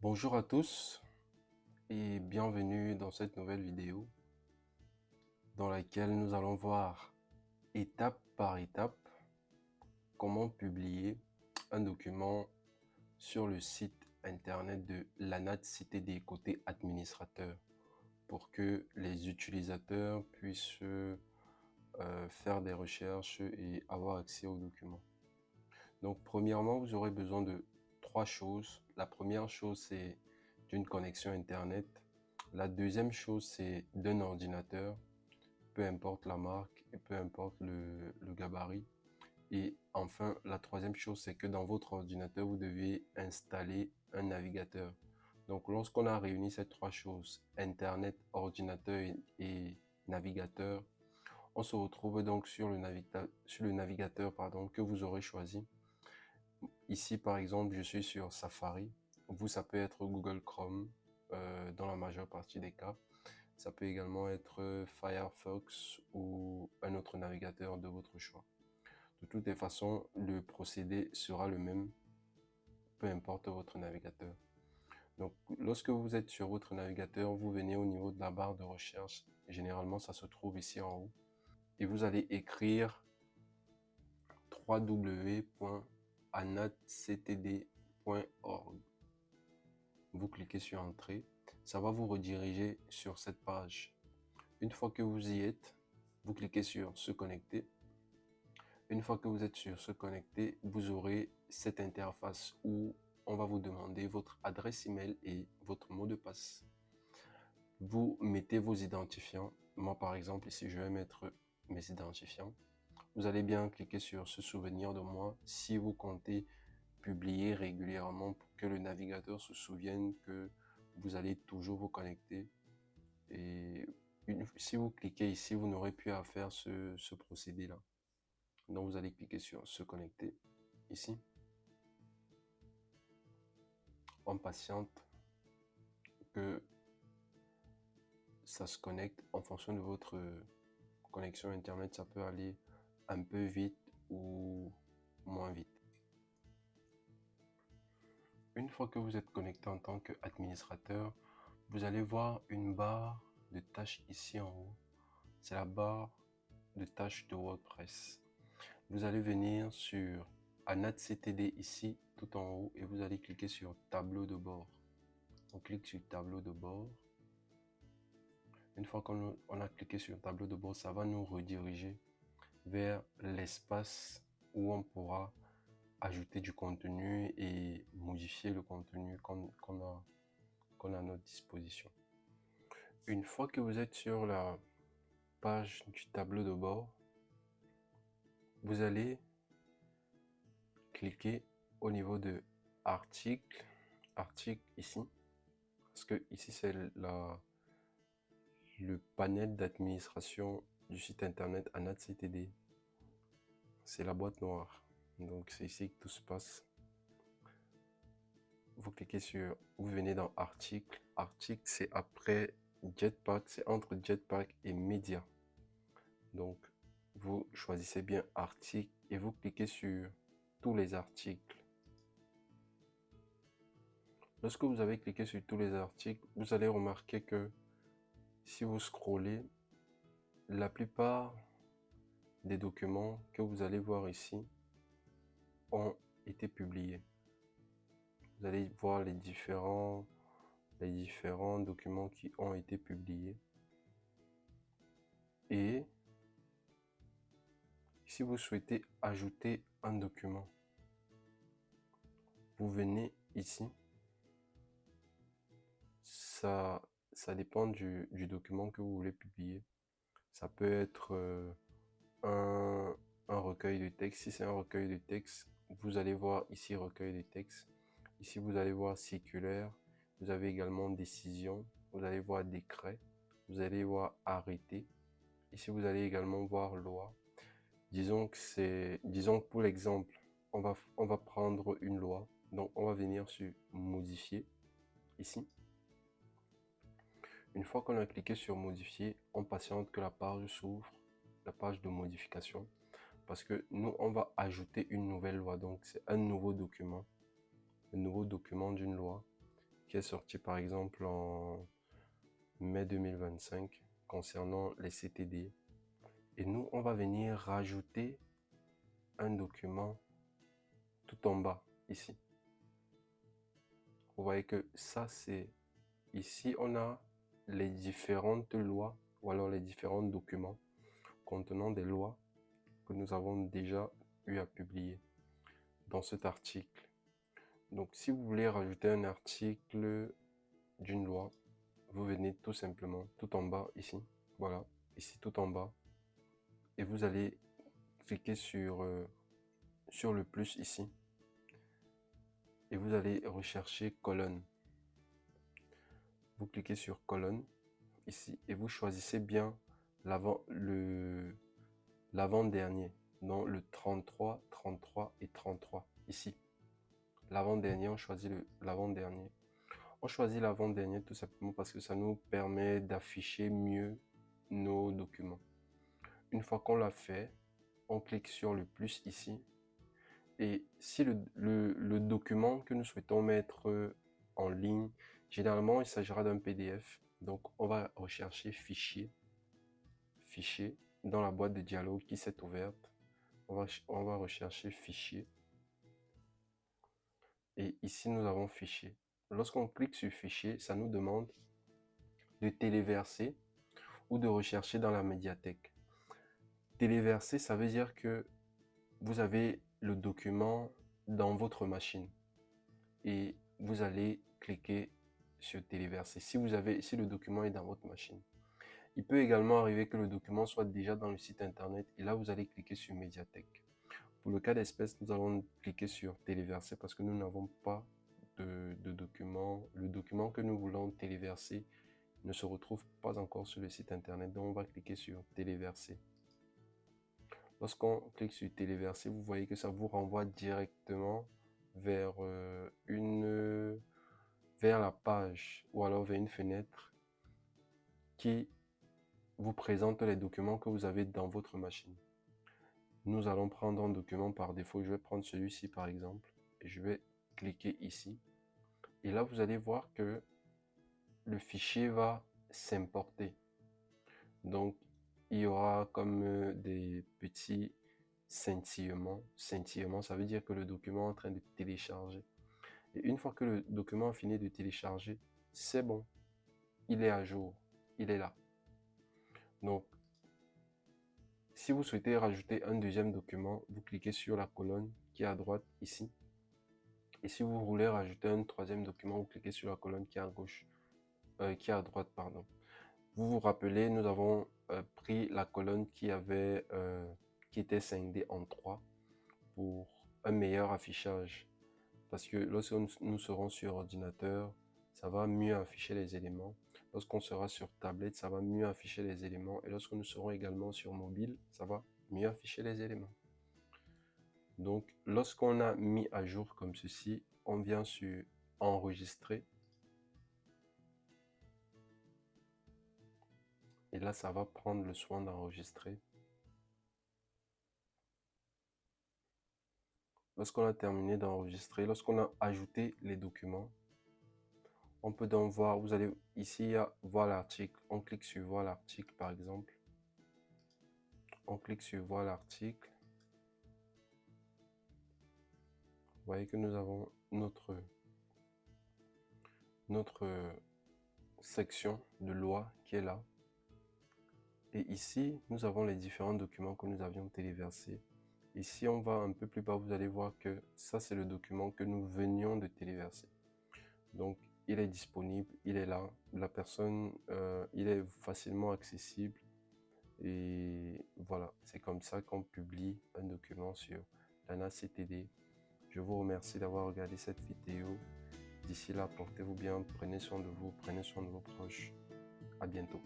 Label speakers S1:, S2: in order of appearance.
S1: Bonjour à tous et bienvenue dans cette nouvelle vidéo dans laquelle nous allons voir étape par étape comment publier un document sur le site internet de l'ANAT-CTD côté administrateur pour que les utilisateurs puissent faire des recherches et avoir accès aux documents. Donc premièrement, vous aurez besoin de trois choses. La première chose, c'est d'une connexion internet. La deuxième chose, c'est d'un ordinateur, peu importe la marque et peu importe le gabarit. Et enfin, la troisième chose, c'est que dans votre ordinateur, vous devez installer un navigateur. Donc lorsqu'on a réuni ces trois choses, internet, ordinateur et navigateur, on se retrouve donc sur le navigateur que vous aurez choisi. Ici, par exemple, je suis sur Safari. Vous, ça peut être Google Chrome dans la majeure partie des cas. Ça peut également être Firefox ou un autre navigateur de votre choix. De toutes les façons, le procédé sera le même, peu importe votre navigateur. Donc, lorsque vous êtes sur votre navigateur, vous venez au niveau de la barre de recherche. Généralement, ça se trouve ici en haut. Et vous allez écrire www.anatctd.org. Vous cliquez sur Entrée. Ça va vous rediriger sur cette page. Une fois que vous y êtes, vous cliquez sur Se connecter. Une fois que vous êtes sur Se connecter, vous aurez cette interface où on va vous demander votre adresse email et votre mot de passe. Vous mettez vos identifiants. Moi, par exemple, ici, je vais mettre mes identifiants. Vous allez bien cliquer sur Se souvenir de moi si vous comptez publier régulièrement pour que le navigateur se souvienne que vous allez toujours vous connecter. Et si vous cliquez ici, vous n'aurez plus à faire ce procédé-là. Donc, vous allez cliquer sur Se connecter ici. On patiente que ça se connecte en fonction de votre connexion Internet. Ça peut aller un peu vite ou moins vite. Une fois que vous êtes connecté en tant qu'administrateur, vous allez voir une barre de tâches ici en haut. C'est la barre de tâches de WordPress. Vous allez venir sur ANAT-CTD ici, tout en haut, et vous allez cliquer sur Tableau de bord. On clique sur Tableau de bord. Une fois qu'on a cliqué sur Tableau de bord, ça va nous rediriger vers l'espace où on pourra ajouter du contenu et modifier le contenu qu'on a à notre disposition. Une fois que vous êtes sur la page du tableau de bord, vous allez cliquer au niveau de article ici, parce que ici c'est le panel d'administration du site internet ANAT-CTD. C'est la boîte noire, donc c'est ici que tout se passe. Vous cliquez sur, vous venez dans article c'est après Jetpack, c'est entre Jetpack et média. Donc vous choisissez bien article et vous cliquez sur tous les articles. Lorsque vous avez cliqué sur tous les articles, vous allez remarquer que si vous scrollez, la plupart des documents que vous allez voir ici ont été publiés. Vous allez voir les différents documents qui ont été publiés. Et si vous souhaitez ajouter un document, vous venez ici. Ça dépend du document que vous voulez publier. Ça peut être un recueil de texte. Si c'est un recueil de texte, vous allez voir ici recueil de texte. Ici, vous allez voir circulaire. Vous avez également décision. Vous allez voir décret. Vous allez voir arrêté. Ici, vous allez également voir loi. Disons que pour l'exemple, on va prendre une loi. Donc, on va venir sur modifier ici. Une fois qu'on a cliqué sur modifier, on patiente que la page s'ouvre, la page de modification, parce que nous, on va ajouter une nouvelle loi. Donc, c'est un nouveau document d'une loi qui est sorti par exemple en mai 2025 concernant les CTD. Et nous, on va venir rajouter un document tout en bas, ici. Vous voyez que ça, c'est... Ici, on a les différentes lois, ou alors les différents documents contenant des lois que nous avons déjà eu à publier dans cet article. Donc, si vous voulez rajouter un article d'une loi, vous venez tout simplement tout en bas ici, voilà, ici tout en bas, et vous allez cliquer sur le plus ici, et vous allez rechercher colonne. Vous cliquez sur colonne ici, et vous choisissez bien l'avant-dernier, non le 33, 33 et 33 ici. L'avant-dernier, on choisit l'avant-dernier. On choisit l'avant-dernier tout simplement parce que ça nous permet d'afficher mieux nos documents. Une fois qu'on l'a fait, on clique sur le plus ici. Et si le document que nous souhaitons mettre en ligne, généralement il s'agira d'un PDF. Donc on va rechercher fichier. Fichier dans la boîte de dialogue qui s'est ouverte. On va rechercher fichier. Et ici nous avons fichier. Lorsqu'on clique sur fichier, ça nous demande de téléverser ou de rechercher dans la médiathèque. Téléverser, ça veut dire que vous avez le document dans votre machine et vous allez cliquer sur téléverser si le document est dans votre machine. Il peut également arriver que le document soit déjà dans le site internet et là vous allez cliquer sur médiathèque. Pour le cas d'espèce, nous allons cliquer sur téléverser parce que nous n'avons pas de document. Le document que nous voulons téléverser ne se retrouve pas encore sur le site internet, donc on va cliquer sur téléverser. Lorsqu'on clique sur téléverser, vous voyez que ça vous renvoie directement vers la page ou alors vers une fenêtre qui vous présente les documents que vous avez dans votre machine. Nous allons prendre un document par défaut. Je vais prendre celui-ci par exemple et je vais cliquer ici. Et là, vous allez voir que le fichier va s'importer. Donc, il y aura comme des petits scintillements. Scintillement, ça veut dire que le document est en train de télécharger. Et une fois que le document a fini de télécharger, c'est bon. Il est à jour. Il est là. Donc, si vous souhaitez rajouter un deuxième document, vous cliquez sur la colonne qui est à droite ici. Et si vous voulez rajouter un troisième document, vous cliquez sur la colonne qui est à gauche, qui est à droite, pardon. Vous vous rappelez, nous avons pris la colonne qui était scindée en 3 pour un meilleur affichage. Parce que lorsque nous serons sur ordinateur, ça va mieux afficher les éléments. Lorsqu'on sera sur tablette, ça va mieux afficher les éléments. Et lorsque nous serons également sur mobile, ça va mieux afficher les éléments. Donc, lorsqu'on a mis à jour comme ceci, on vient sur enregistrer. Et là, ça va prendre le soin d'enregistrer. Lorsqu'on a terminé d'enregistrer, lorsqu'on a ajouté les documents, on peut donc voir, vous allez ici voir l'article. On clique sur voir l'article par exemple. On clique sur voir l'article. Vous voyez que nous avons notre section de loi qui est là. Et ici, nous avons les différents documents que nous avions téléversés. Et si on va un peu plus bas, vous allez voir que ça, c'est le document que nous venions de téléverser. Donc, il est disponible, il est là. La personne, il est facilement accessible. Et voilà, c'est comme ça qu'on publie un document sur l'ANA CTD. Je vous remercie d'avoir regardé cette vidéo. D'ici là, portez-vous bien, prenez soin de vous, prenez soin de vos proches. À bientôt.